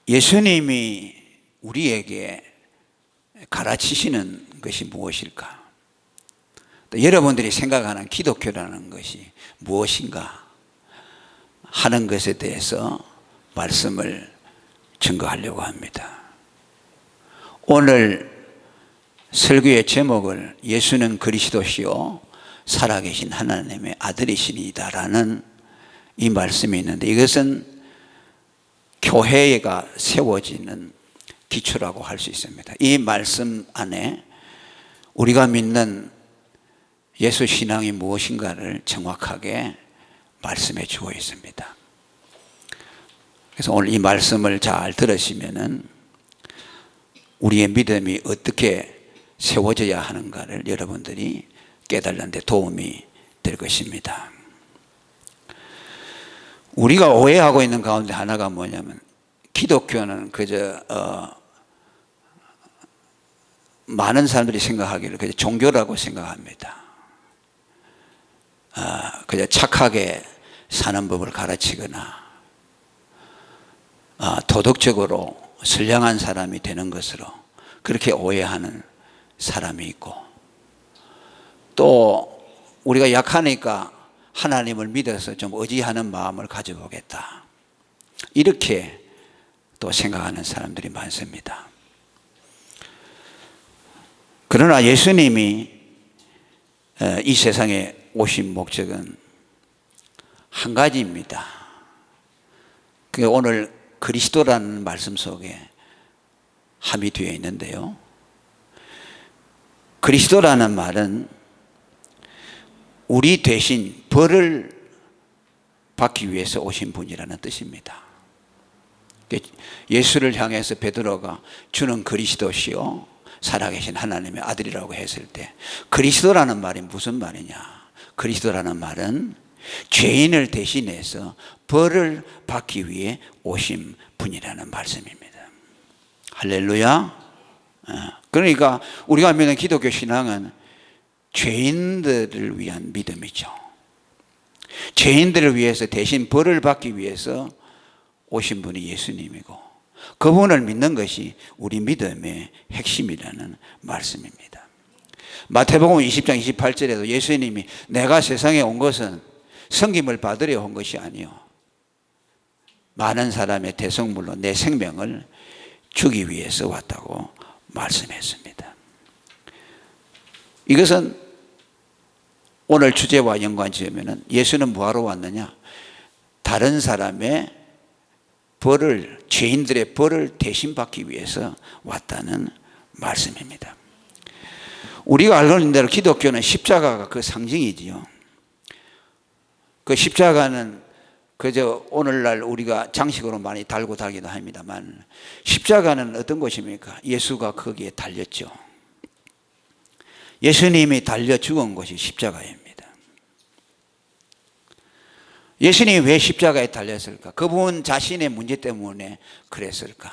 예수님이 우리에게 가르치시는 것이 무엇일까? 또 여러분들이 생각하는 기독교라는 것이 무엇인가 하는 것에 대해서 말씀을 증거하려고 합니다. 오늘 설교의 제목을 예수는 그리스도시요 살아계신 하나님의 아들이시니다라는 이 말씀이 있는데, 이것은 교회가 세워지는 기초라고 할 수 있습니다. 이 말씀 안에 우리가 믿는 예수 신앙이 무엇인가를 정확하게 말씀해 주고 있습니다. 그래서 오늘 이 말씀을 잘 들으시면은 우리의 믿음이 어떻게 세워져야 하는가를 여러분들이 깨달는 데 도움이 될 것입니다. 우리가 오해하고 있는 가운데 하나가 뭐냐면, 기독교는 그저 많은 사람들이 생각하기를 그저 종교라고 생각합니다. 그저 착하게 사는 법을 가르치거나 도덕적으로 선량한 사람이 되는 것으로 그렇게 오해하는 사람이 있고, 또 우리가 약하니까 하나님을 믿어서 좀 의지하는 마음을 가져보겠다, 이렇게 또 생각하는 사람들이 많습니다. 그러나 예수님이 이 세상에 오신 목적은 한 가지입니다. 그게 오늘 그리스도라는 말씀 속에 함의되어 있는데요, 그리스도라는 말은 우리 대신 벌을 받기 위해서 오신 분이라는 뜻입니다. 예수를 향해서 베드로가 주는 그리스도시요 살아계신 하나님의 아들이라고 했을 때, 그리스도라는 말이 무슨 말이냐? 그리스도라는 말은 죄인을 대신해서 벌을 받기 위해 오신 분이라는 말씀입니다. 할렐루야. 그러니까 우리가 믿는 기독교 신앙은 죄인들을 위한 믿음이죠. 죄인들을 위해서 대신 벌을 받기 위해서 오신 분이 예수님이고, 그분을 믿는 것이 우리 믿음의 핵심이라는 말씀입니다. 마태복음 20장 28절에도 예수님이 내가 세상에 온 것은 섬김을 받으려 온 것이 아니요 많은 사람의 대성물로 내 생명을 주기 위해서 왔다고 말씀했습니다. 이것은 오늘 주제와 연관지으면 예수는 뭐하러 왔느냐? 다른 사람의 벌을, 죄인들의 벌을 대신 받기 위해서 왔다는 말씀입니다. 우리가 알고 있는 대로 기독교는 십자가가 그 상징이지요. 그 십자가는 그저 오늘날 우리가 장식으로 많이 달고 다니기도 합니다만, 십자가는 어떤 것입니까? 예수가 거기에 달렸죠. 예수님이 달려 죽은 것이 십자가입니다. 예수님이 왜 십자가에 달렸을까? 그분 자신의 문제 때문에 그랬을까?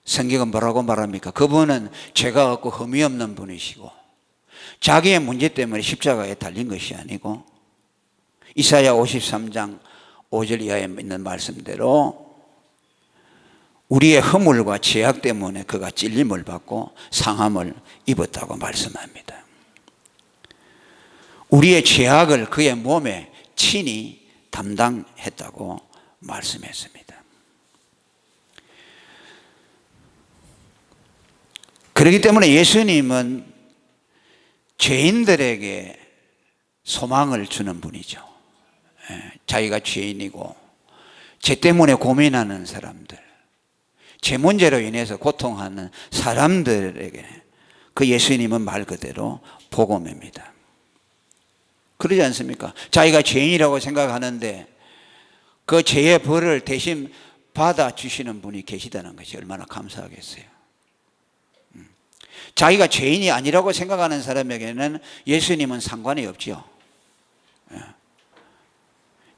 성경은 뭐라고 말합니까? 그분은 죄가 없고 흠이 없는 분이시고 자기의 문제 때문에 십자가에 달린 것이 아니고, 이사야 53장 5절 이하에 있는 말씀대로 우리의 허물과 죄악 때문에 그가 찔림을 받고 상함을 입었다고 말씀합니다. 우리의 죄악을 그의 몸에 친히 담당했다고 말씀했습니다. 그렇기 때문에 예수님은 죄인들에게 소망을 주는 분이죠. 자기가 죄인이고 죄 때문에 고민하는 사람들, 죄 문제로 인해서 고통하는 사람들에게 그 예수님은 말 그대로 복음입니다. 그러지 않습니까? 자기가 죄인이라고 생각하는데 그 죄의 벌을 대신 받아주시는 분이 계시다는 것이 얼마나 감사하겠어요. 자기가 죄인이 아니라고 생각하는 사람에게는 예수님은 상관이 없지요.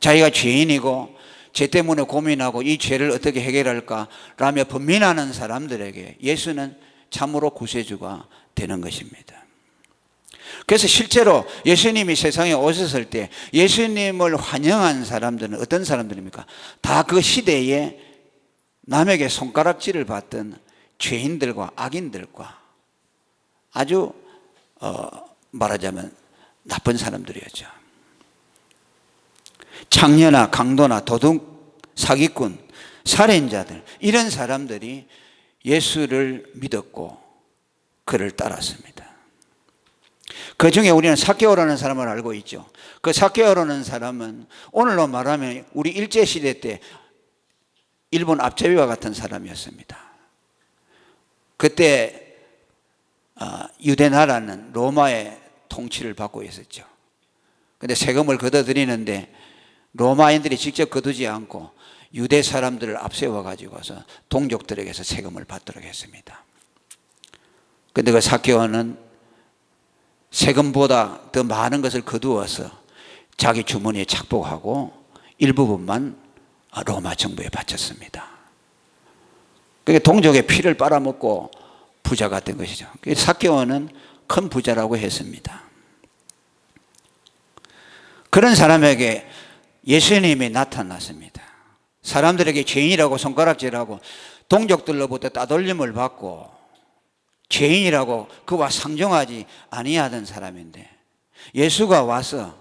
자기가 죄인이고 죄 때문에 고민하고 이 죄를 어떻게 해결할까 라며 번민하는 사람들에게 예수는 참으로 구세주가 되는 것입니다. 그래서 실제로 예수님이 세상에 오셨을 때 예수님을 환영한 사람들은 어떤 사람들입니까? 다 그 시대에 남에게 손가락질을 받던 죄인들과 악인들과 아주 말하자면 나쁜 사람들이었죠. 창녀나 강도나 도둑, 사기꾼, 살인자들, 이런 사람들이 예수를 믿었고 그를 따랐습니다. 그 중에 우리는 삭개오라는 사람을 알고 있죠. 그 삭개오라는 사람은 오늘로 말하면 우리 일제시대 때 일본 앞제비와 같은 사람이었습니다. 그때 유대 나라는 로마의 통치를 받고 있었죠. 그런데 세금을 걷어들이는데 로마인들이 직접 거두지 않고 유대 사람들을 앞세워 가지고서 동족들에게서 세금을 받도록 했습니다. 그런데 그 삭개오는 세금보다 더 많은 것을 거두어서 자기 주머니에 착복하고 일부분만 로마 정부에 바쳤습니다. 그게 동족의 피를 빨아먹고 부자가 된 것이죠. 삭개오는 큰 부자라고 했습니다. 그런 사람에게 예수님이 나타났습니다. 사람들에게 죄인이라고 손가락질하고 동족들로부터 따돌림을 받고 죄인이라고 그와 상종하지 아니하던 사람인데 예수가 와서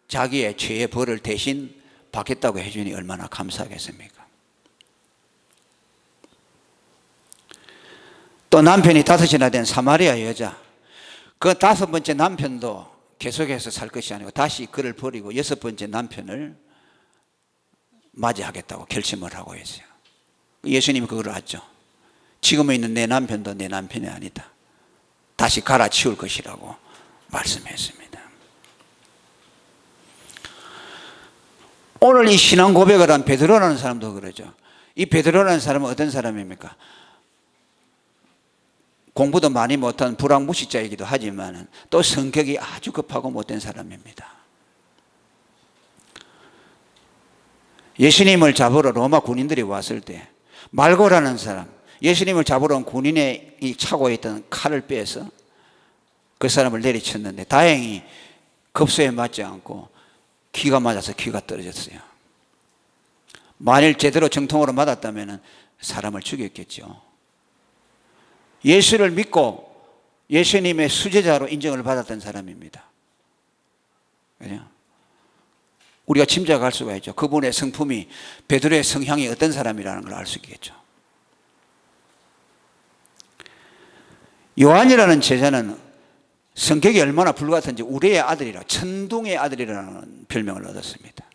자기의 죄의 벌을 대신 받겠다고 해주니 얼마나 감사하겠습니까? 또 남편이 5이나 된 사마리아 여자, 그 5번째 남편도 계속해서 살 것이 아니고 다시 그를 버리고 6번째 남편을 맞이하겠다고 결심을 하고 있어요. 예수님이 그걸 알죠. 지금에 있는 내 남편도 내 남편이 아니다. 다시 갈아치울 것이라고 말씀했습니다. 오늘 이 신앙 고백을 한 베드로라는 사람도 그러죠. 이 베드로라는 사람은 어떤 사람입니까? 공부도 많이 못한 불황무식자이기도 하지만 또 성격이 아주 급하고 못된 사람입니다. 예수님을 잡으러 로마 군인들이 왔을 때 말고라는 사람, 예수님을 잡으러 온 군인의 이 차고에 있던 칼을 빼서 그 사람을 내리쳤는데 다행히 급소에 맞지 않고 귀가 맞아서 귀가 떨어졌어요. 만일 제대로 정통으로 맞았다면 사람을 죽였겠죠. 예수를 믿고 예수님의 수제자로 인정을 받았던 사람입니다. 그죠? 우리가 짐작할 수가 있죠. 그분의 성품이 베드로의 성향이 어떤 사람이라는 걸 알 수 있겠죠. 요한이라는 제자는 성격이 얼마나 불같은지 우리의 아들이라, 천둥의 아들이라는 별명을 얻었습니다.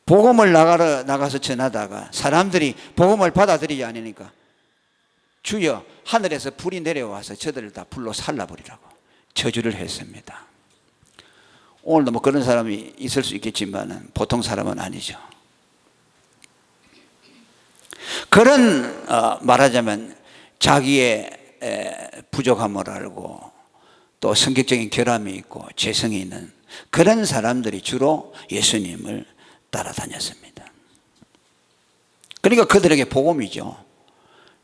복음을 나가서 전하다가 사람들이 복음을 받아들이지 않으니까 주여 하늘에서 불이 내려와서 저들을 다 불로 살라버리라고 저주를 했습니다. 오늘도 뭐 그런 사람이 있을 수 있겠지만 보통 사람은 아니죠. 그런 말하자면 자기의 부족함을 알고 또 성격적인 결함이 있고 죄성이 있는 그런 사람들이 주로 예수님을 따라다녔습니다. 그러니까 그들에게 복음이죠.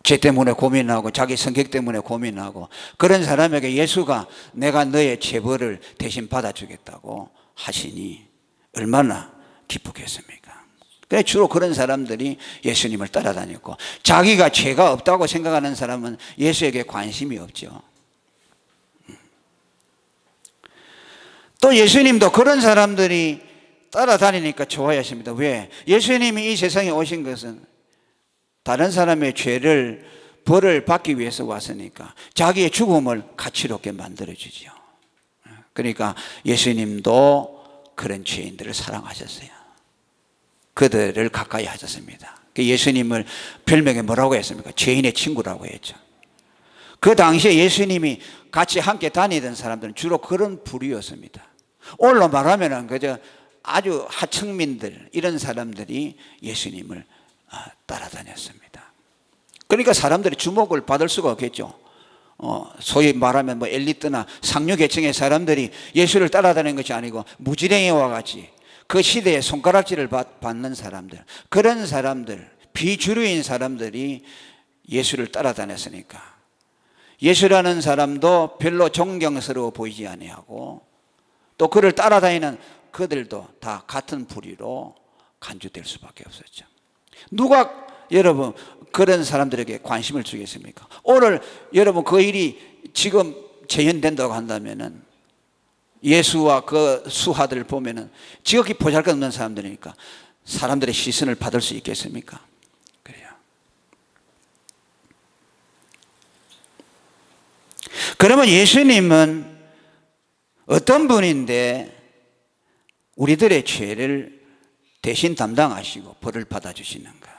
죄 때문에 고민하고 자기 성격 때문에 고민하고 그런 사람에게 예수가 내가 너의 죄벌을 대신 받아주겠다고 하시니 얼마나 기쁘겠습니까? 그래서 주로 그런 사람들이 예수님을 따라다녔고 자기가 죄가 없다고 생각하는 사람은 예수에게 관심이 없죠. 또 예수님도 그런 사람들이 따라다니니까 좋아하십니다. 왜? 예수님이 이 세상에 오신 것은 다른 사람의 죄를 벌을 받기 위해서 왔으니까 자기의 죽음을 가치롭게 만들어주죠. 그러니까 예수님도 그런 죄인들을 사랑하셨어요. 그들을 가까이 하셨습니다. 예수님을 별명에 뭐라고 했습니까? 죄인의 친구라고 했죠. 그 당시에 예수님이 같이 함께 다니던 사람들은 주로 그런 부류였습니다. 오늘로 말하면 그저 아주 하층민들 이런 사람들이 예수님을 따라다녔습니다. 그러니까 사람들이 주목을 받을 수가 없겠죠. 소위 말하면 뭐 엘리트나 상류 계층의 사람들이 예수를 따라다니는 것이 아니고 무지랭이와 같이 그 시대에 손가락질을 받는 사람들, 그런 사람들, 비주류인 사람들이 예수를 따라다녔으니까 예수라는 사람도 별로 존경스러워 보이지 아니하고 또 그를 따라다니는 그들도 다 같은 부류로 간주될 수밖에 없었죠. 누가 여러분 그런 사람들에게 관심을 주겠습니까? 오늘 여러분 그 일이 지금 재현된다고 한다면은 예수와 그 수하들을 보면은 지극히 보잘것없는 사람들이니까 사람들의 시선을 받을 수 있겠습니까? 그래요. 그러면 예수님은 어떤 분인데 우리들의 죄를 대신 담당하시고 벌을 받아주시는가?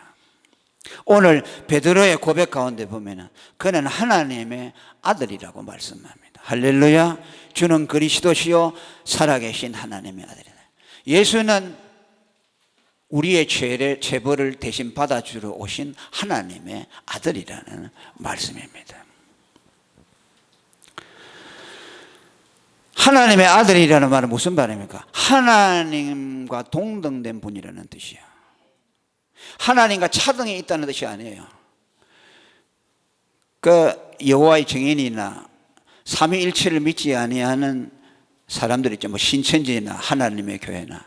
오늘 베드로의 고백 가운데 보면은 그는 하나님의 아들이라고 말씀합니다. 할렐루야. 주는 그리스도시요 살아계신 하나님의 아들이다. 예수는 우리의 죄벌을 대신 받아주러 오신 하나님의 아들이라는 말씀입니다. 하나님의 아들이라는 말은 무슨 말입니까? 하나님과 동등된 분이라는 뜻이에요. 하나님과 차등에 있다는 뜻이 아니에요. 그 여호와의 증인이나 삼위일체를 믿지 아니하는 사람들 있죠. 뭐 신천지나 하나님의 교회나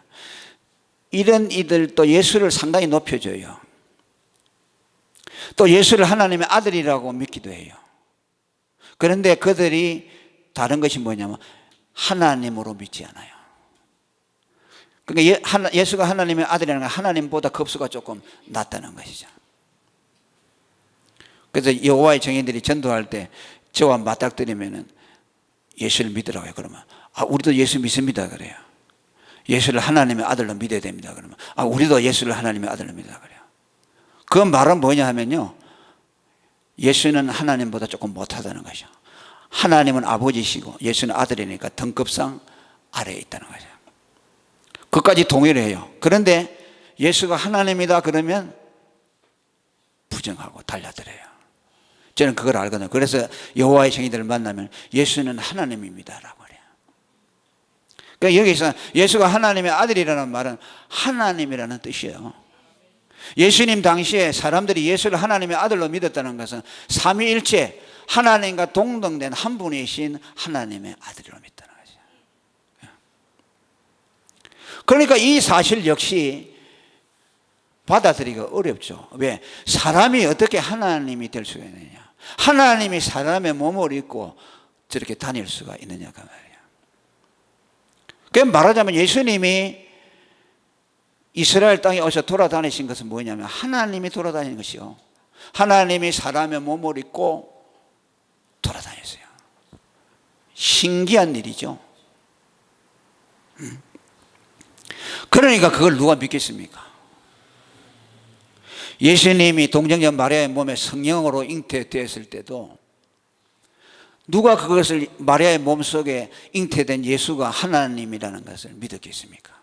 이런 이들도 예수를 상당히 높여줘요. 또 예수를 하나님의 아들이라고 믿기도 해요. 그런데 그들이 다른 것이 뭐냐면 하나님으로 믿지 않아요. 그러니까 예수가 하나님의 아들이라는 건 하나님보다 급수가 조금 낮다는 것이죠. 그래서 여호와의 증인들이 전도할 때 저와 맞닥뜨리면은 예수를 믿으라고 해요. 그러면 우리도 예수 믿습니다 그래요. 예수를 하나님의 아들로 믿어야 됩니다 그러면 우리도 예수를 하나님의 아들로 믿으라 그래요. 그 말은 뭐냐 하면요, 예수는 하나님보다 조금 못하다는 것이죠. 하나님은 아버지시고 예수는 아들이니까 등급상 아래에 있다는 거죠. 그것까지 동의를 해요. 그런데 예수가 하나님이다 그러면 부정하고 달라들어요. 저는 그걸 알거든요. 그래서 여호와의 증인들을 만나면 예수는 하나님입니다라고 해요. 그러니까 여기서 예수가 하나님의 아들이라는 말은 하나님이라는 뜻이에요. 예수님 당시에 사람들이 예수를 하나님의 아들로 믿었다는 것은 삼위일체 하나님과 동등된 한 분이신 하나님의 아들로 믿다는 거죠. 그러니까 이 사실 역시 받아들이기가 어렵죠. 왜? 사람이 어떻게 하나님이 될 수가 있느냐? 하나님이 사람의 몸을 입고 저렇게 다닐 수가 있느냐가 말이에요. 그럼 말하자면 예수님이 이스라엘 땅에 오셔 돌아다니신 것은 뭐냐면 하나님이 돌아다니는 것이요, 하나님이 사람의 몸을 입고 돌아다녔어요. 신기한 일이죠. 그러니까 그걸 누가 믿겠습니까? 예수님이 동정녀 마리아의 몸에 성령으로 잉태되었을 때도 누가 그것을 마리아의 몸속에 잉태된 예수가 하나님이라는 것을 믿었겠습니까?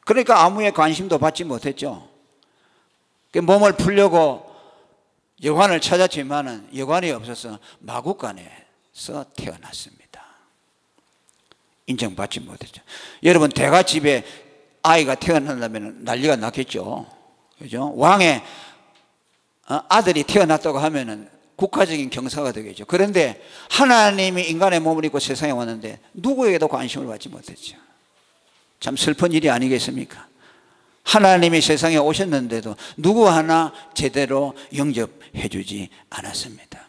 그러니까 아무의 관심도 받지 못했죠. 몸을 풀려고 여관을 찾았지만은 여관이 없어서 마구간에서 태어났습니다. 인정받지 못했죠. 여러분 대갓집에 아이가 태어난다면 난리가 났겠죠. 그죠? 왕의 아들이 태어났다고 하면은 국가적인 경사가 되겠죠. 그런데 하나님이 인간의 몸을 입고 세상에 왔는데 누구에게도 관심을 받지 못했죠. 참 슬픈 일이 아니겠습니까? 하나님이 세상에 오셨는데도 누구 하나 제대로 영접해 주지 않았습니다.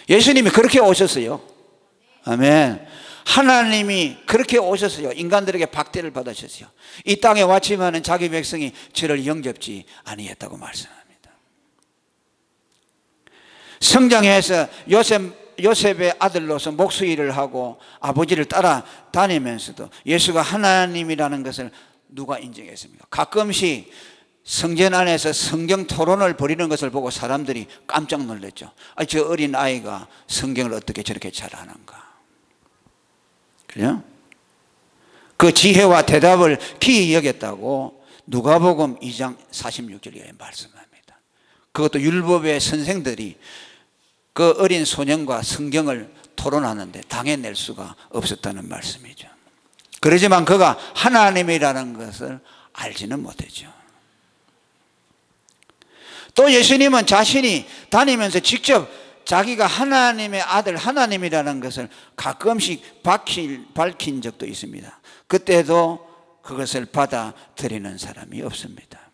예수님이 그렇게 오셨어요. 아멘. 하나님이 그렇게 오셨어요. 인간들에게 박대를 받으셨어요. 이 땅에 왔지만은 자기 백성이 저를 영접지 아니했다고 말씀합니다. 성장해서 요셉의 아들로서 목수일을 하고 아버지를 따라다니면서도 예수가 하나님이라는 것을 누가 인정했습니까? 가끔씩 성전 안에서 성경 토론을 벌이는 것을 보고 사람들이 깜짝 놀랐죠. 저 어린 아이가 성경을 어떻게 저렇게 잘하는가. 그래요? 그 지혜와 대답을 기이 여겼다고 누가복음 2장 46절에 말씀합니다. 그것도 율법의 선생들이 그 어린 소년과 성경을 토론하는데 당해낼 수가 없었다는 말씀이죠. 그러지만 그가 하나님이라는 것을 알지는 못했죠. 또 예수님은 자신이 다니면서 직접 자기가 하나님의 아들, 하나님이라는 것을 가끔씩 밝힌 적도 있습니다. 그때도 그것을 받아들이는 사람이 없습니다.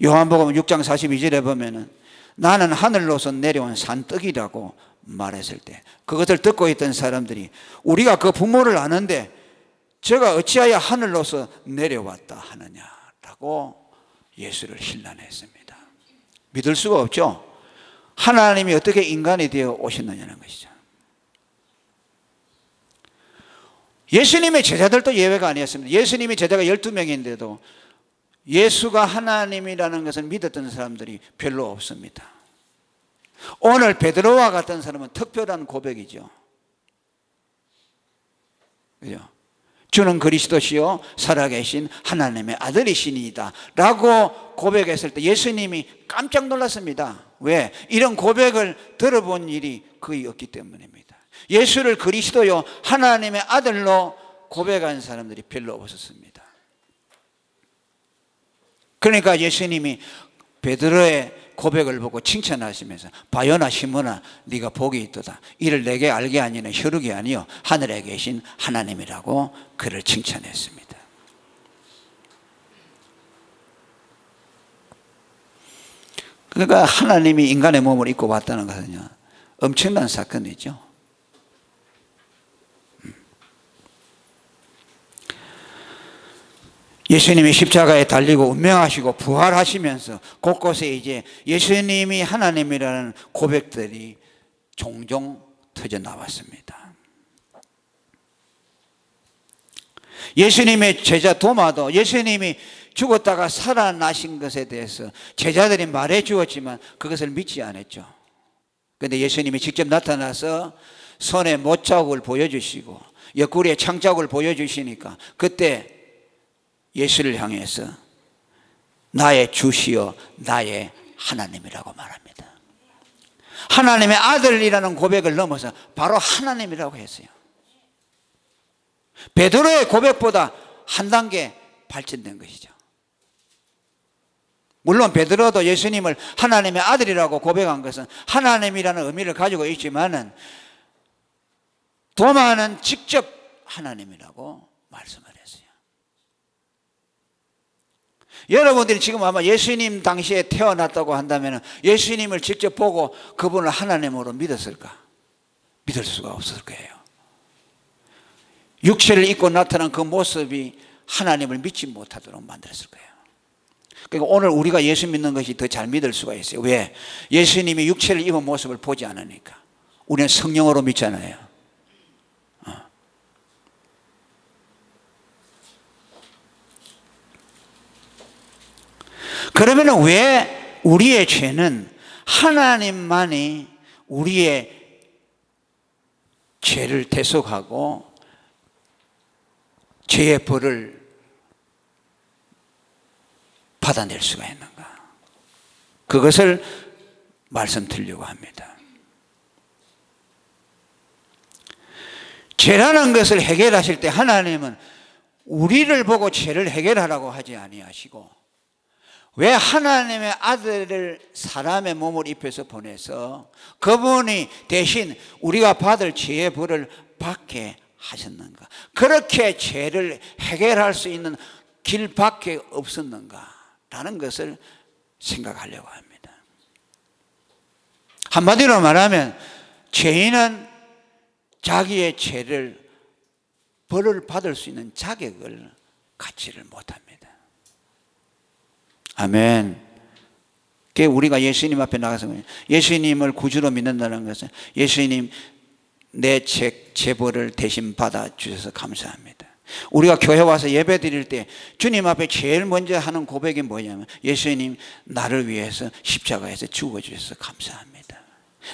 요한복음 6장 42절에 보면은 나는 하늘로서 내려온 산떡이라고 말했을 때 그것을 듣고 있던 사람들이 우리가 그 부모를 아는데 저가 어찌하여 하늘로서 내려왔다 하느냐라고 예수를 힐난했습니다. 믿을 수가 없죠. 하나님이 어떻게 인간이 되어 오셨느냐는 것이죠. 예수님의 제자들도 예외가 아니었습니다. 예수님의 제자가 12명인데도 예수가 하나님이라는 것을 믿었던 사람들이 별로 없습니다. 오늘 베드로와 같은 사람은 특별한 고백이죠. 그죠? 주는 그리스도시요 살아계신 하나님의 아들이시니이다 라고 고백했을 때 예수님이 깜짝 놀랐습니다. 왜? 이런 고백을 들어본 일이 거의 없기 때문입니다. 예수를 그리스도요 하나님의 아들로 고백한 사람들이 별로 없었습니다. 그러니까 예수님이 베드로의 고백을 보고 칭찬하시면서 바요나 시몬아 네가 복이 있도다. 이를 내게 알게 아니는 혈육이 아니요 하늘에 계신 하나님이라고 그를 칭찬했습니다. 그러니까 하나님이 인간의 몸을 입고 왔다는 것은요 엄청난 사건이죠. 예수님이 십자가에 달리고 운명하시고 부활하시면서 곳곳에 이제 예수님이 하나님이라는 고백들이 종종 터져 나왔습니다. 예수님의 제자 도마도 예수님이 죽었다가 살아나신 것에 대해서 제자들이 말해 주었지만 그것을 믿지 않았죠. 그런데 예수님이 직접 나타나서 손에 못자국을 보여주시고 옆구리에 창자국을 보여주시니까 그때 예수를 향해서 나의 주시여 나의 하나님이라고 말합니다. 하나님의 아들이라는 고백을 넘어서 바로 하나님이라고 했어요. 베드로의 고백보다 한 단계 발전된 것이죠. 물론 베드로도 예수님을 하나님의 아들이라고 고백한 것은 하나님이라는 의미를 가지고 있지만은 도마는 직접 하나님이라고 말씀을 했어요. 여러분들이 지금 아마 예수님 당시에 태어났다고 한다면 예수님을 직접 보고 그분을 하나님으로 믿었을까? 믿을 수가 없을 거예요. 육체를 입고 나타난 그 모습이 하나님을 믿지 못하도록 만들었을 거예요. 그러니까 오늘 우리가 예수 믿는 것이 더 잘 믿을 수가 있어요. 왜? 예수님이 육체를 입은 모습을 보지 않으니까. 우리는 성령으로 믿잖아요. 그러면 왜 우리의 죄는 하나님만이 우리의 죄를 대속하고 죄의 벌을 받아낼 수가 있는가? 그것을 말씀드리려고 합니다. 죄라는 것을 해결하실 때 하나님은 우리를 보고 죄를 해결하라고 하지 아니하시고 왜 하나님의 아들을 사람의 몸을 입혀서 보내서 그분이 대신 우리가 받을 죄의 벌을 받게 하셨는가? 그렇게 죄를 해결할 수 있는 길밖에 없었는가? 라는 것을 생각하려고 합니다. 한마디로 말하면 죄인은 자기의 죄를 벌을 받을 수 있는 자격을 갖지를 못합니다. 아멘. 우리가 예수님 앞에 나가서 예수님을 구주로 믿는다는 것은 예수님 내 죄벌을 대신 받아주셔서 감사합니다. 우리가 교회 와서 예배 드릴 때 주님 앞에 제일 먼저 하는 고백이 뭐냐면 예수님 나를 위해서 십자가에서 죽어주셔서 감사합니다.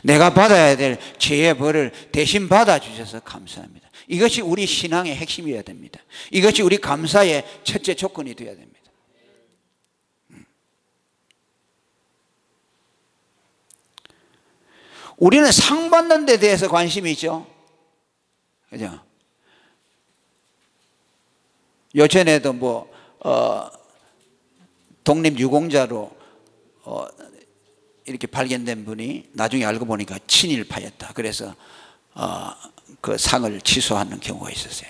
내가 받아야 될 죄의 벌을 대신 받아주셔서 감사합니다. 이것이 우리 신앙의 핵심이어야 됩니다. 이것이 우리 감사의 첫째 조건이 되어야 됩니다. 우리는 상 받는 데 대해서 관심이 있죠. 그죠? 요전에도 독립유공자로 이렇게 발견된 분이 나중에 알고 보니까 친일파였다. 그래서 그 상을 취소하는 경우가 있었어요.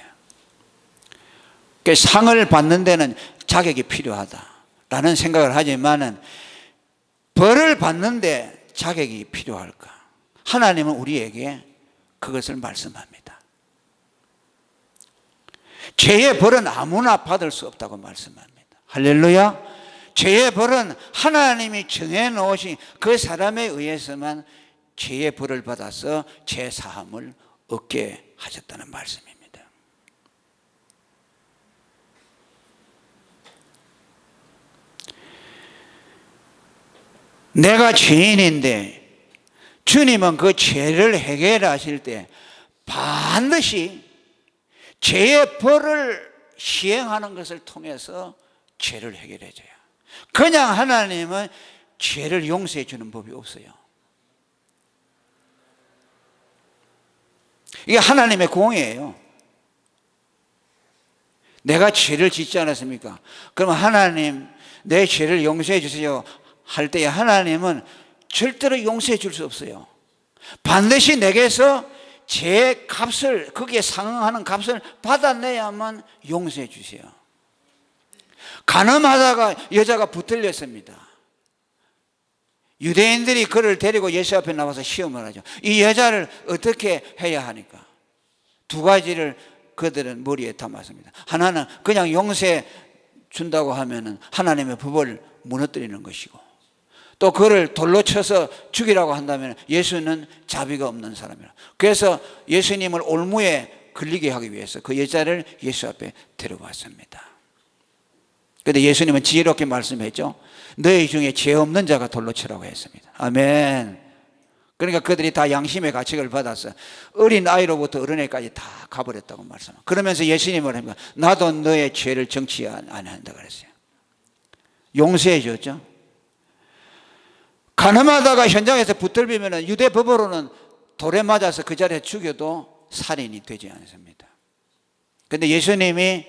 그 상을 받는 데는 자격이 필요하다라는 생각을 하지만은 벌을 받는데 자격이 필요할까? 하나님은 우리에게 그것을 말씀합니다. 죄의 벌은 아무나 받을 수 없다고 말씀합니다. 할렐루야. 죄의 벌은 하나님이 정해놓으신 그 사람에 의해서만 죄의 벌을 받아서 죄 사함을 얻게 하셨다는 말씀입니다. 내가 죄인인데 주님은 그 죄를 해결하실 때 반드시 죄의 벌을 시행하는 것을 통해서 죄를 해결해 줘요. 그냥 하나님은 죄를 용서해 주는 법이 없어요. 이게 하나님의 공의예요. 내가 죄를 짓지 않았습니까? 그럼 하나님 내 죄를 용서해 주세요 할 때에 하나님은 절대로 용서해 줄 수 없어요. 반드시 내게서 제 값을, 거기에 상응하는 값을 받아내야만 용서해 주세요. 가늠하다가 여자가 붙들렸습니다. 유대인들이 그를 데리고 예수 앞에 나와서 시험을 하죠. 이 여자를 어떻게 해야 하니까 두 가지를 그들은 머리에 담았습니다. 하나는 그냥 용서해 준다고 하면은 하나님의 법을 무너뜨리는 것이고, 또 그를 돌로 쳐서 죽이라고 한다면 예수는 자비가 없는 사람이라. 그래서 예수님을 올무에 걸리게 하기 위해서 그 여자를 예수 앞에 데려왔습니다. 그런데 예수님은 지혜롭게 말씀했죠. 너희 중에 죄 없는 자가 돌로 치라고 했습니다. 아멘. 그러니까 그들이 다 양심의 가책을 받아서 어린 아이로부터 어른애까지 다 가버렸다고 말씀합니다. 그러면서 예수님을 합니다. 나도 너의 죄를 정치 안 한다 그랬어요. 용서해 줬죠. 가늠하다가 현장에서 붙들리면 유대 법으로는 돌에 맞아서 그 자리에 죽여도 살인이 되지 않습니다. 그런데 예수님이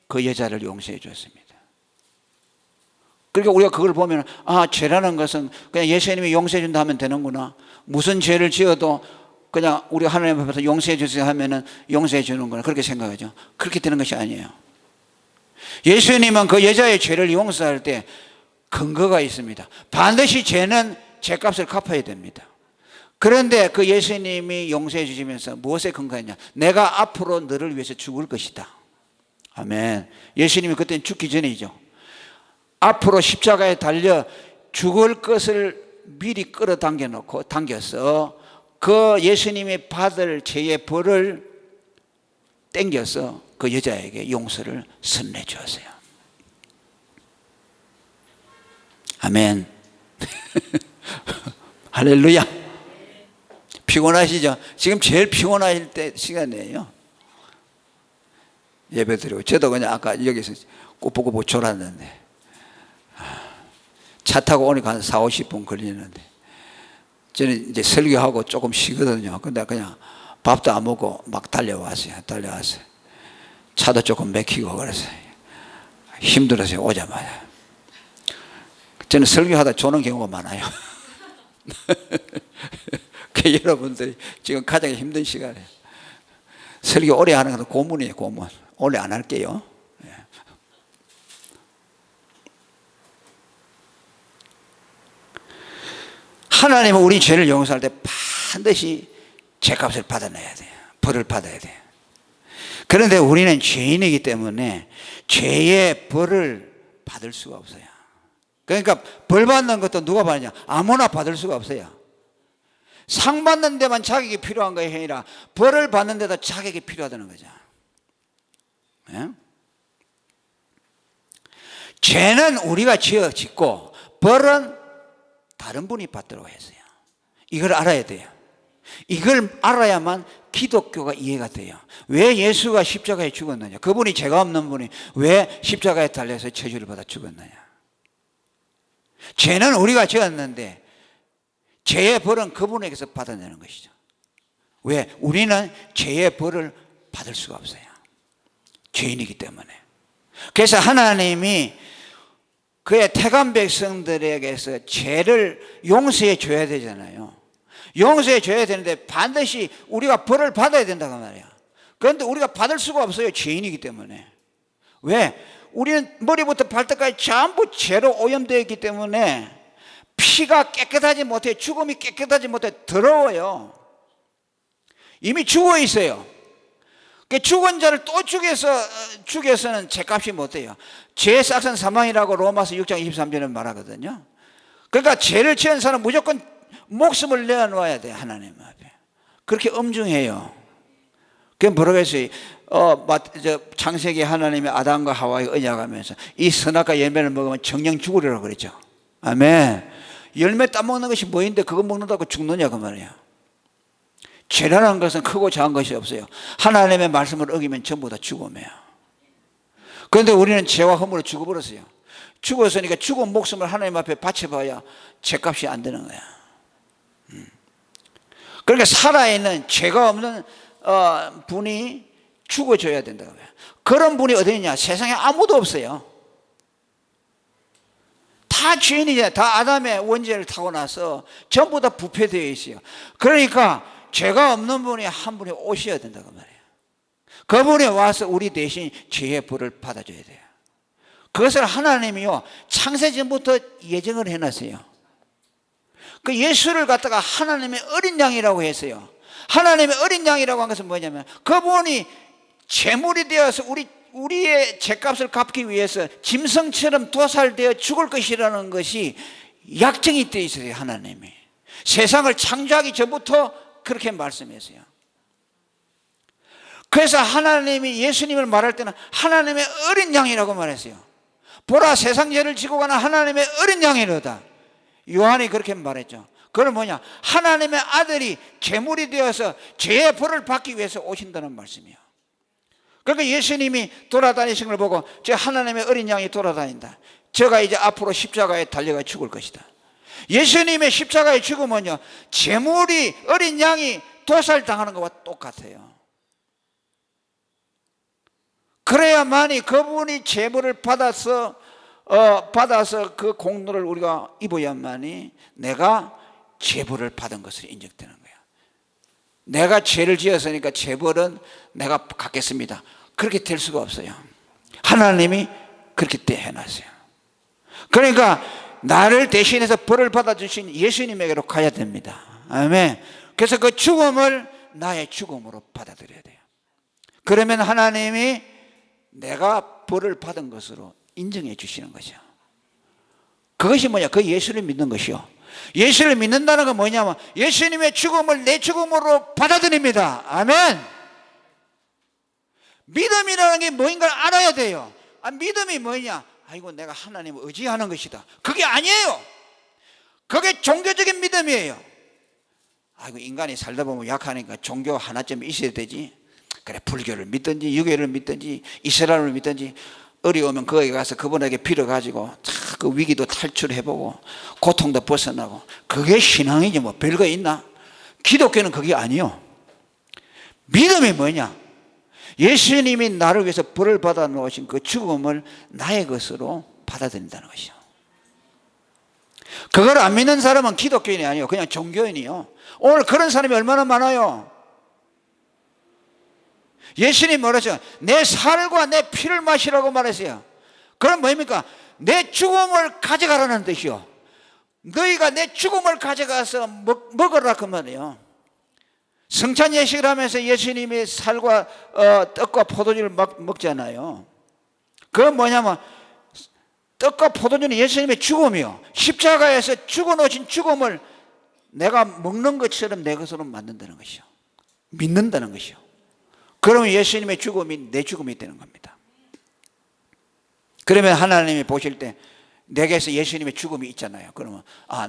그 여자를 용서해 줬습니다. 그러니까 우리가 그걸 보면 죄라는 것은 그냥 예수님이 용서해 준다 하면 되는구나. 무슨 죄를 지어도 그냥 우리 하나님 앞에서 용서해 주세요 하면은 용서해 주는구나. 그렇게 생각하죠. 그렇게 되는 것이 아니에요. 예수님은 그 여자의 죄를 용서할 때 근거가 있습니다. 반드시 죄는 죄값을 갚아야 됩니다. 그런데 그 예수님이 용서해 주시면서 무엇에 근거했냐? 내가 앞으로 너를 위해서 죽을 것이다. 아멘. 예수님이 그때는 죽기 전이죠. 앞으로 십자가에 달려 죽을 것을 미리 당겨서 그 예수님이 받을 죄의 벌을 땡겨서 그 여자에게 용서를 선언해 주었어요. 아멘. 할렐루야. 피곤하시죠? 지금 제일 피곤하실 때 시간이에요. 예배 드리고 저도 그냥 아까 여기서 꼬부꼬부 졸았는데 차 타고 오니까 한 40-50분 걸리는데 저는 이제 설교하고 조금 쉬거든요. 근데 그냥 밥도 안 먹고 막 달려왔어요. 차도 조금 막히고 그래서 힘들어서 오자마자. 저는 설교하다 조는 경우가 많아요. 여러분들이 지금 가장 힘든 시간이에요. 설교 오래 하는 것도 고문이에요. 고문. 오래 안 할게요. 하나님은 우리 죄를 용서할 때 반드시 죄값을 받아내야 돼요. 벌을 받아야 돼요. 그런데 우리는 죄인이기 때문에 죄의 벌을 받을 수가 없어요. 그러니까 벌 받는 것도 누가 받느냐? 아무나 받을 수가 없어요. 상 받는 데만 자격이 필요한 것이 아니라 벌을 받는 데도 자격이 필요하다는 거죠. 네? 죄는 우리가 짓고 벌은 다른 분이 받도록 했어요. 이걸 알아야 돼요. 이걸 알아야만 기독교가 이해가 돼요. 왜 예수가 십자가에 죽었느냐? 그분이 죄가 없는 분이 왜 십자가에 달려서 저주를 받아 죽었느냐? 죄는 우리가 지었는데 죄의 벌은 그분에게서 받아내는 것이죠. 왜? 우리는 죄의 벌을 받을 수가 없어요. 죄인이기 때문에. 그래서 하나님이 그의 택한 백성들에게서 죄를 용서해 줘야 되잖아요. 용서해 줘야 되는데 반드시 우리가 벌을 받아야 된다고 말이야. 그런데 우리가 받을 수가 없어요. 죄인이기 때문에. 왜? 우리는 머리부터 발끝까지 전부 죄로 오염되어 있기 때문에 피가 깨끗하지 못해, 죽음이 깨끗하지 못해 더러워요. 이미 죽어 있어요. 그 죽은 자를 또 죽여서는 죄값이 못 돼요. 죄의 싹은 사망이라고 로마서 6장 23절에 말하거든요. 그러니까 죄를 지은 사람은 무조건 목숨을 내어놓아야 돼, 하나님 앞에. 그렇게 엄중해요. 그게 뭐라고 했어요? 창세기 하나님이 아담과 하와에 언약하면서 이 선악과 열매를 먹으면 정령 죽으리라고 그랬죠. 아멘. 열매 따먹는 것이 뭐인데 그거 먹는다고 죽느냐 그 말이야. 죄라는 것은 크고 작은 것이 없어요. 하나님의 말씀을 어기면 전부 다 죽음이에요. 그런데 우리는 죄와 허물로 죽어버렸어요. 죽었으니까 죽은 목숨을 하나님 앞에 바쳐봐야 죄값이 안 되는 거야. 그러니까 살아있는 죄가 없는 분이 죽어줘야 된다고요. 그런 분이 어디 있냐? 세상에 아무도 없어요. 다 죄인이잖아요. 다 아담의 원죄를 타고 나서 전부 다 부패되어 있어요. 그러니까 죄가 없는 분이 한 분이 오셔야 된다고 말이에요. 그분이 와서 우리 대신 죄의 벌을 받아줘야 돼요. 그것을 하나님이요 창세전부터 예정을 해놨어요. 그 예수를 갖다가 하나님의 어린 양이라고 했어요. 하나님의 어린 양이라고 한 것은 뭐냐면 그분이 제물이 되어서 우리의 죄값을 갚기 위해서 짐승처럼 도살되어 죽을 것이라는 것이 약정이 되어 있어요. 하나님이 세상을 창조하기 전부터 그렇게 말씀했어요. 그래서 하나님이 예수님을 말할 때는 하나님의 어린 양이라고 말했어요. 보라 세상 죄를 지고 가는 하나님의 어린 양이로다. 요한이 그렇게 말했죠. 그건 뭐냐? 하나님의 아들이 제물이 되어서 죄의 벌을 받기 위해서 오신다는 말씀이에요. 그러니까 예수님이 돌아다니신 걸 보고 저 하나님의 어린 양이 돌아다닌다. 저가 이제 앞으로 십자가에 달려가 죽을 것이다. 예수님의 십자가의 죽음은요 제물이 어린 양이 도살당하는 것과 똑같아요. 그래야만이 그분이 제물을 받아서 그 공로를 우리가 입어야만이 내가 제벌을 받은 것을 인정되는 거예요. 내가 죄를 지었으니까 제벌은 내가 갖겠습니다. 그렇게 될 수가 없어요. 하나님이 그렇게 해놨어요. 그러니까 나를 대신해서 벌을 받아주신 예수님에게로 가야 됩니다. 아멘. 그래서 그 죽음을 나의 죽음으로 받아들여야 돼요. 그러면 하나님이 내가 벌을 받은 것으로 인정해 주시는 거죠. 그것이 뭐냐? 그 예수를 믿는 것이요. 예수를 믿는다는 건 뭐냐면 예수님의 죽음을 내 죽음으로 받아들입니다. 아멘. 믿음이라는 게 뭐인가를 알아야 돼요. 믿음이 뭐냐? 아이고 내가 하나님을 의지하는 것이다. 그게 아니에요. 그게 종교적인 믿음이에요. 아이고 인간이 살다 보면 약하니까 종교 하나쯤 있어야 되지. 그래 불교를 믿든지 유교를 믿든지 이슬람을 믿든지 어려우면 거기 가서 그분에게 빌어가지고 그 위기도 탈출해보고 고통도 벗어나고 그게 신앙이지 뭐 별거 있나? 기독교는 그게 아니요. 믿음이 뭐냐? 예수님이 나를 위해서 벌을 받아 놓으신 그 죽음을 나의 것으로 받아들인다는 것이요. 그걸 안 믿는 사람은 기독교인이 아니요 그냥 종교인이요. 오늘 그런 사람이 얼마나 많아요. 예수님이 뭐라죠? 내 살과 내 피를 마시라고 말했어요. 그럼 뭐입니까? 내 죽음을 가져가라는 뜻이요. 너희가 내 죽음을 가져가서 먹으라 그 말이에요. 성찬 예식을 하면서 예수님이 살과 떡과 포도주를 먹잖아요. 그건 뭐냐면 떡과 포도주는 예수님의 죽음이요. 십자가에서 죽어놓으신 죽음을 내가 먹는 것처럼 내 것으로 만든다는 것이요. 믿는다는 것이요. 그러면 예수님의 죽음이 내 죽음이 되는 겁니다. 그러면 하나님이 보실 때 내게서 예수님의 죽음이 있잖아요. 그러면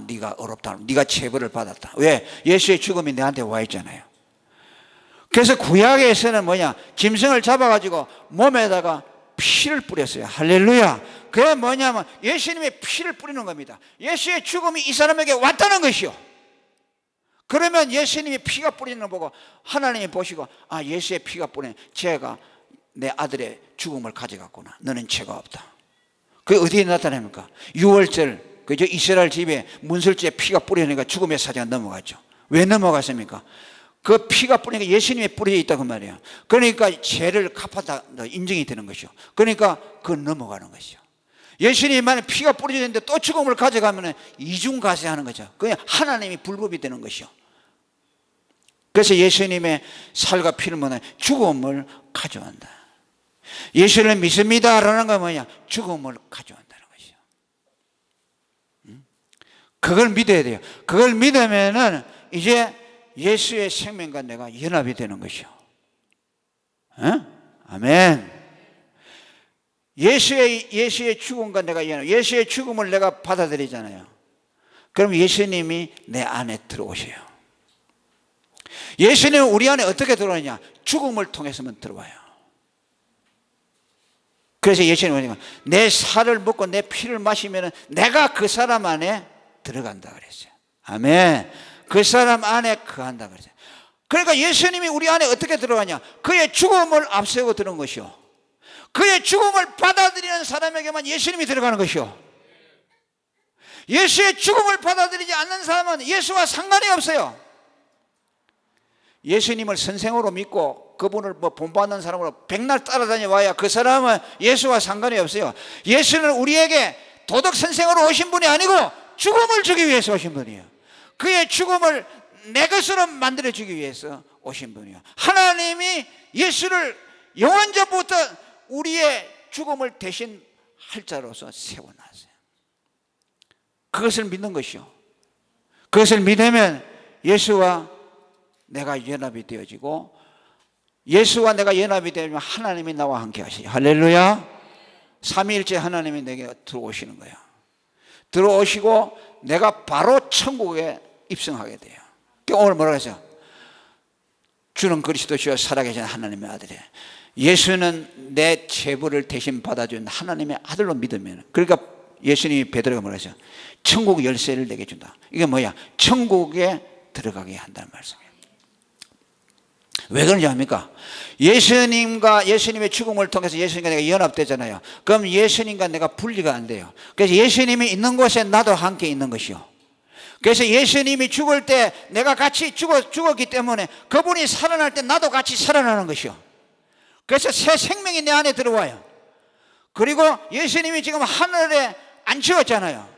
네가 어렵다. 네가 체벌을 받았다. 왜? 예수의 죽음이 내한테 와 있잖아요. 그래서 구약에서는 뭐냐? 짐승을 잡아가지고 몸에다가 피를 뿌렸어요. 할렐루야. 그게 뭐냐면 예수님의 피를 뿌리는 겁니다. 예수의 죽음이 이 사람에게 왔다는 것이요. 그러면 예수님이 피가 뿌리는 걸 보고 하나님이 보시고 예수의 피가 뿌리는 죄가 내 아들의 죽음을 가져갔구나. 너는 죄가 없다. 그게 어디에 나타납니까? 유월절, 그죠? 이스라엘 집에 문설주에 피가 뿌려니까 죽음의 사자가 넘어갔죠. 왜 넘어갔습니까? 그 피가 뿌리니까 예수님의 뿌리에 있다고 말이에요. 그러니까 죄를 갚았다 인정이 되는 것이요. 그러니까 그 넘어가는 것이요. 예수님이 만약 피가 뿌려졌는데 또 죽음을 가져가면 이중가세하는 거죠. 그냥 하나님이 불법이 되는 것이요. 그래서 예수님의 살과 피를 먹는 죽음을 가져온다. 예수를 믿습니다라는 건 뭐냐? 죽음을 가져온다는 것이요. 그걸 믿어야 돼요. 그걸 믿으면은 이제 예수의 생명과 내가 연합이 되는 것이요. 아멘. 예수의 죽음과 내가 연합, 예수의 죽음을 내가 받아들이잖아요. 그럼 예수님이 내 안에 들어오셔요. 예수님은 우리 안에 어떻게 들어오느냐? 죽음을 통해서만 들어와요. 그래서 예수님은 내 살을 먹고 내 피를 마시면 내가 그 사람 안에 들어간다 그랬어요. 아멘. 그 사람 안에 거한다 그랬어요. 그러니까 예수님이 우리 안에 어떻게 들어가냐? 그의 죽음을 앞세우고 들어온 것이요. 그의 죽음을 받아들이는 사람에게만 예수님이 들어가는 것이요. 예수의 죽음을 받아들이지 않는 사람은 예수와 상관이 없어요. 예수님을 선생으로 믿고 그분을 본받는 사람으로 백날 따라다녀 와야 그 사람은 예수와 상관이 없어요. 예수는 우리에게 도덕 선생으로 오신 분이 아니고 죽음을 주기 위해서 오신 분이에요. 그의 죽음을 내 것으로 만들어주기 위해서 오신 분이에요. 하나님이 예수를 영원전부터 우리의 죽음을 대신 할 자로서 세워놨어요. 그것을 믿는 것이요. 그것을 믿으면 예수와 내가 연합이 되어지고, 예수와 내가 연합이 되면 하나님이 나와 함께 하시죠. 할렐루야. 삼위일체 하나님이 내게 들어오시는 거예요. 들어오시고 내가 바로 천국에 입성하게 돼요. 오늘 뭐라고 했어요? 주는 그리스도시요 살아계신 하나님의 아들이에요. 예수는 내 죄벌을 대신 받아준 하나님의 아들로 믿으면, 그러니까 예수님이 베드로가 뭐라 했어요? 천국 열쇠를 내게 준다. 이게 뭐야? 천국에 들어가게 한다는 말씀이에요. 왜 그런지 압니까? 예수님과 예수님의 죽음을 통해서 예수님과 내가 연합되잖아요. 그럼 예수님과 내가 분리가 안 돼요. 그래서 예수님이 있는 곳에 나도 함께 있는 것이요. 그래서 예수님이 죽을 때 내가 같이 죽었기 때문에 그분이 살아날 때 나도 같이 살아나는 것이요. 그래서 새 생명이 내 안에 들어와요. 그리고 예수님이 지금 하늘에 앉히었잖아요.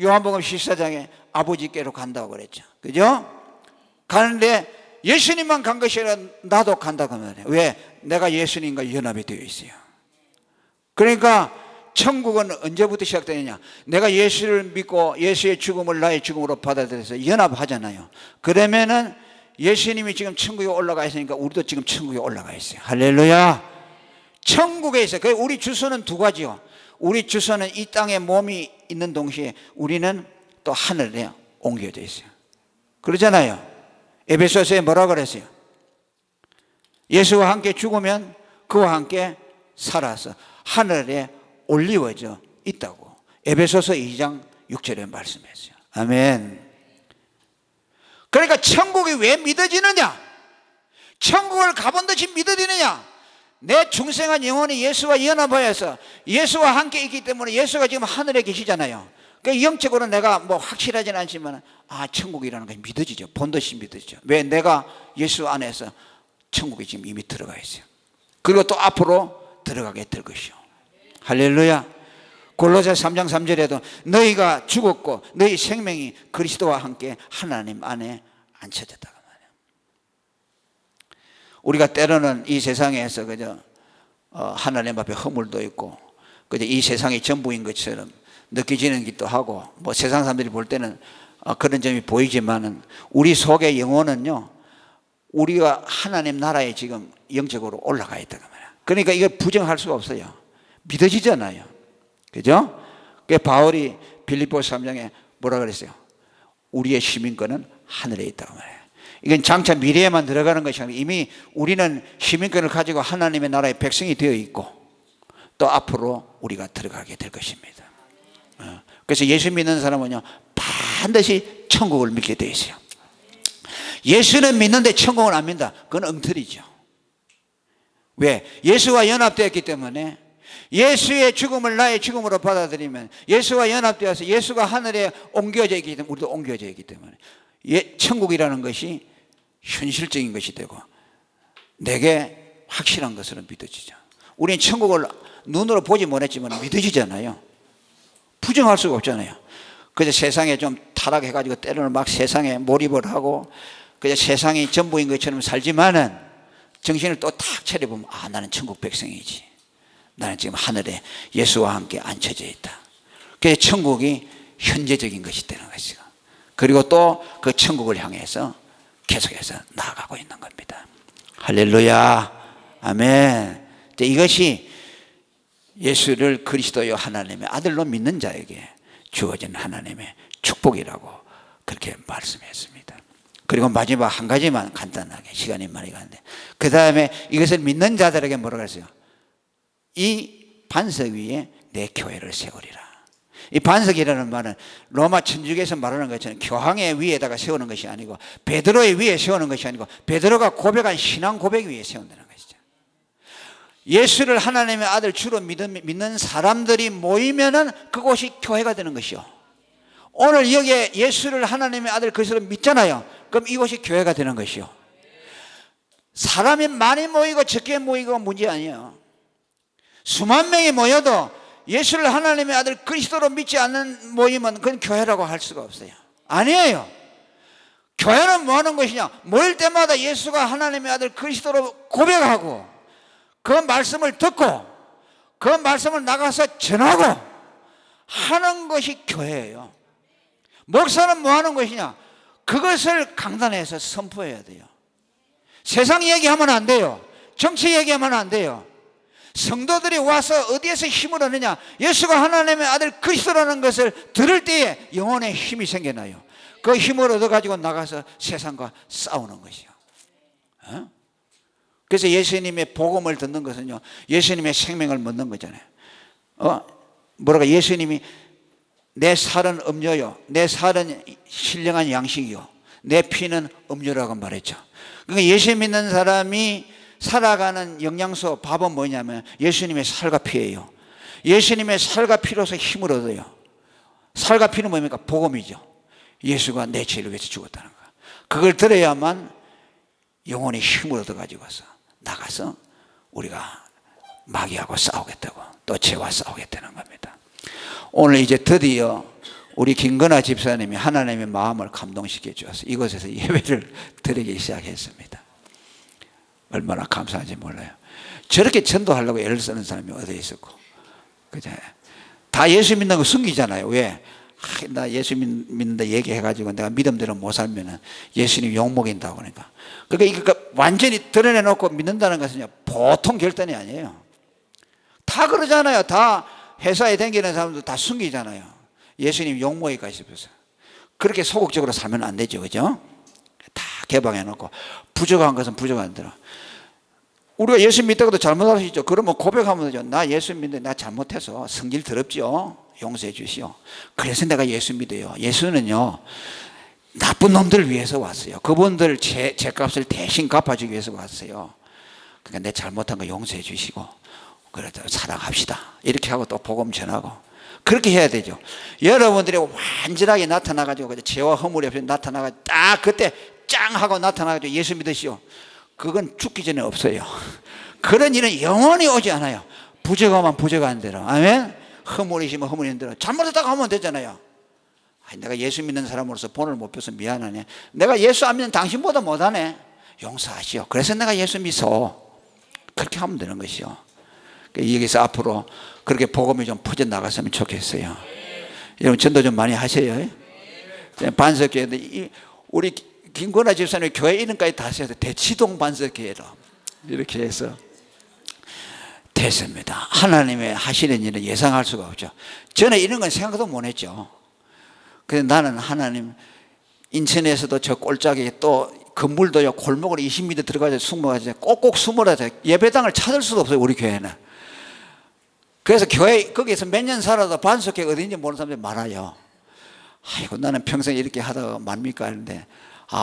요한복음 14장에 아버지께로 간다고 그랬죠. 그죠? 가는데 예수님만 간 것이 아니라 나도 간다고 말해요. 왜? 내가 예수님과 연합이 되어 있어요. 그러니까 천국은 언제부터 시작되느냐? 내가 예수를 믿고 예수의 죽음을 나의 죽음으로 받아들여서 연합하잖아요. 그러면은 예수님이 지금 천국에 올라가 있으니까 우리도 지금 천국에 올라가 있어요. 할렐루야. 천국에 있어요. 우리 주소는 두 가지요. 우리 주소는 이 땅에 몸이 있는 동시에 우리는 또 하늘에 옮겨져 있어요. 그러잖아요. 에베소서에 뭐라 그랬어요? 예수와 함께 죽으면 그와 함께 살아서 하늘에 올리워져 있다고 에베소서 2장 6절에 말씀했어요. 아멘. 그러니까 천국이 왜 믿어지느냐? 천국을 가본 듯이 믿어지느냐? 내 중생한 영혼이 예수와 연합하여서 예수와 함께 있기 때문에 예수가 지금 하늘에 계시잖아요. 그러니까 영적으로 내가 확실하지는 않지만 천국이라는 것이 믿어지죠. 본듯이 믿어지죠. 왜? 내가 예수 안에서 천국에 지금 이미 들어가 있어요. 그리고 또 앞으로 들어가게 될 것이요. 할렐루야. 골로새 3장 3절에도 너희가 죽었고 너희 생명이 그리스도와 함께 하나님 안에 앉혀졌다고 말해요. 우리가 때로는 이 세상에서 그저 하나님 앞에 허물도 있고 그저 이 세상이 전부인 것처럼 느껴지는 것도 하고 세상 사람들이 볼 때는 그런 점이 보이지만은 우리 속의 영혼은요, 우리가 하나님 나라에 지금 영적으로 올라가 있다고 말이에요. 그러니까 이걸 부정할 수가 없어요. 믿어지잖아요. 그죠? 그 바울이 빌립보 3장에 뭐라 그랬어요? 우리의 시민권은 하늘에 있다고 말해요. 이건 장차 미래에만 들어가는 것이 아니라 이미 우리는 시민권을 가지고 하나님의 나라의 백성이 되어 있고 또 앞으로 우리가 들어가게 될 것입니다. 그래서 예수 믿는 사람은요, 반드시 천국을 믿게 되어 있어요. 예수는 믿는데 천국은 안 믿는다. 그건 엉터리죠. 왜? 예수와 연합되었기 때문에 예수의 죽음을 나의 죽음으로 받아들이면 예수와 연합되어서 예수가 하늘에 옮겨져 있기 때문에 우리도 옮겨져 있기 때문에 천국이라는 것이 현실적인 것이 되고 내게 확실한 것으로 믿어지죠. 우리는 천국을 눈으로 보지 못했지만 믿어지잖아요. 부정할 수가 없잖아요. 그래서 세상에 좀 타락해가지고 때로는 막 세상에 몰입을 하고 그냥 세상이 전부인 것처럼 살지만은 정신을 또 탁 차려보면 아, 나는 천국 백성이지. 나는 지금 하늘에 예수와 함께 앉혀져 있다. 그래서 천국이 현재적인 것이 되는 것이고 그리고 또 그 천국을 향해서 계속해서 나아가고 있는 겁니다. 할렐루야. 아멘. 이것이 예수를 그리스도요 하나님의 아들로 믿는 자에게 주어진 하나님의 축복이라고 그렇게 말씀했습니다. 그리고 마지막 한 가지만 간단하게 시간이 많이 가는데 그 다음에 이것을 믿는 자들에게 뭐라고 했어요? 이 반석 위에 내 교회를 세우리라. 이 반석이라는 말은 로마 천주교에서 말하는 것처럼 교황의 위에다가 세우는 것이 아니고 베드로의 위에 세우는 것이 아니고 베드로가 고백한 신앙 고백 위에 세운다는 것이죠. 예수를 하나님의 아들 주로 믿는 사람들이 모이면은 그곳이 교회가 되는 것이요. 오늘 여기에 예수를 하나님의 아들 그리스도를 믿잖아요. 그럼 이곳이 교회가 되는 것이요. 사람이 많이 모이고 적게 모이고 문제 아니에요. 수만 명이 모여도 예수를 하나님의 아들 그리스도로 믿지 않는 모임은 그건 교회라고 할 수가 없어요. 아니에요. 교회는 뭐 하는 것이냐? 모일 때마다 예수가 하나님의 아들 그리스도로 고백하고 그 말씀을 듣고 그 말씀을 나가서 전하고 하는 것이 교회예요. 목사는 뭐 하는 것이냐? 그것을 강단에서 선포해야 돼요. 세상 얘기하면 안 돼요. 정치 얘기하면 안 돼요. 성도들이 와서 어디에서 힘을 얻느냐? 예수가 하나님의 아들 그리스도라는 것을 들을 때에 영혼의 힘이 생겨나요. 그 힘을 얻어가지고 나가서 세상과 싸우는 것이요. 그래서 예수님의 복음을 듣는 것은요, 예수님의 생명을 먹는 거잖아요. 뭐라고 예수님이 내 살은 음료요, 내 살은 신령한 양식이요, 내 피는 음료라고 말했죠. 그러니까 예수 믿는 사람이 살아가는 영양소 밥은 뭐냐면 예수님의 살과 피예요. 예수님의 살과 피로서 힘을 얻어요. 살과 피는 뭡니까? 복음이죠. 예수가 내 죄를 위해서 죽었다는 거. 그걸 들어야만 영혼이 힘을 얻어가지고서 나가서 우리가 마귀하고 싸우겠다고 또 죄와 싸우겠다는 겁니다. 오늘 이제 드디어 우리 김건아 집사님이 하나님의 마음을 감동시켜 주어서 이곳에서 예배를 드리기 시작했습니다. 얼마나 감사한지 몰라요. 저렇게 전도하려고 애를 쓰는 사람이 어디에 있었고, 그죠? 다 예수 믿는 거 숨기잖아요. 왜? 나 예수 믿는다 얘기해가지고 내가 믿음대로 못 살면은 예수님 욕먹인다고 그러니까. 그러니까 이거 완전히 드러내놓고 믿는다는 것은 보통 결단이 아니에요. 다 그러잖아요. 다 회사에 다니는 사람도 다 숨기잖아요. 예수님 욕먹일까 싶어서. 그렇게 소극적으로 살면 안 되죠. 그죠? 다 개방해놓고 부족한 것은 부족한 대로. 우리가 예수 믿다가도 잘못할 수 있죠. 그러면 고백하면 되죠. 나 예수 믿는데 나 잘못해서 성질 더럽지요. 용서해 주시오. 그래서 내가 예수 믿어요. 예수는요, 나쁜 놈들을 위해서 왔어요. 그분들 죄값을 대신 갚아주기 위해서 왔어요. 그러니까 내 잘못한 거 용서해 주시고 그래도 사랑합시다. 이렇게 하고 또 복음 전하고 그렇게 해야 되죠. 여러분들이 완전하게 나타나가지고 죄와 허물이 없이 나타나가지고 딱 그때 짱 하고 나타나가지고 예수 믿으시오. 그건 죽기 전에 없어요. 그런 일은 영원히 오지 않아요. 부족하면 부족한 대로. 아멘. 허물이시면 허물인 대로 잘못했다고 하면 되잖아요. 내가 예수 믿는 사람으로서 본을 못 펴서 미안하네. 내가 예수 안 믿는 당신보다 못하네. 용서하시오. 그래서 내가 예수 믿어. 그렇게 하면 되는 것이요. 여기서 앞으로 그렇게 복음이 좀 퍼져나갔으면 좋겠어요. 여러분 전도 좀 많이 하세요. 반석교회 우리 김건아 집사님 교회 이름까지 다 써서 대치동 반석교회로 이렇게 해서 됐습니다. 하나님의 하시는 일은 예상할 수가 없죠. 저는 이런 건 생각도 못 했죠. 그래서 나는 하나님 인천에서도 저 꼴짝에 또 건물도요 골목으로 20m 들어가서 숨어가지고 꼭꼭 숨어라서 예배당을 찾을 수도 없어요. 우리 교회는. 그래서 교회 거기에서 몇 년 살아도 반석교회 어딘지 모르는 사람들이 많아요. 아이고 나는 평생 이렇게 하다가 맙니까 하는데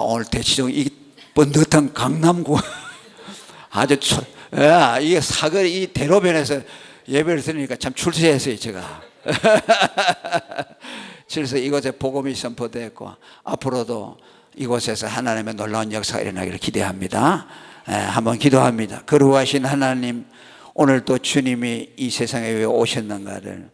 오늘 대치동 이 번듯한 강남구 아주 이게 사거리 이 대로변에서 예배를 들으니까 참 출세했어요, 제가. 그래서 이곳에 복음이 선포됐고 앞으로도 이곳에서 하나님의 놀라운 역사가 일어나기를 기대합니다. 한번 기도합니다. 거룩하신 하나님, 오늘 또 주님이 이 세상에 왜 오셨는가를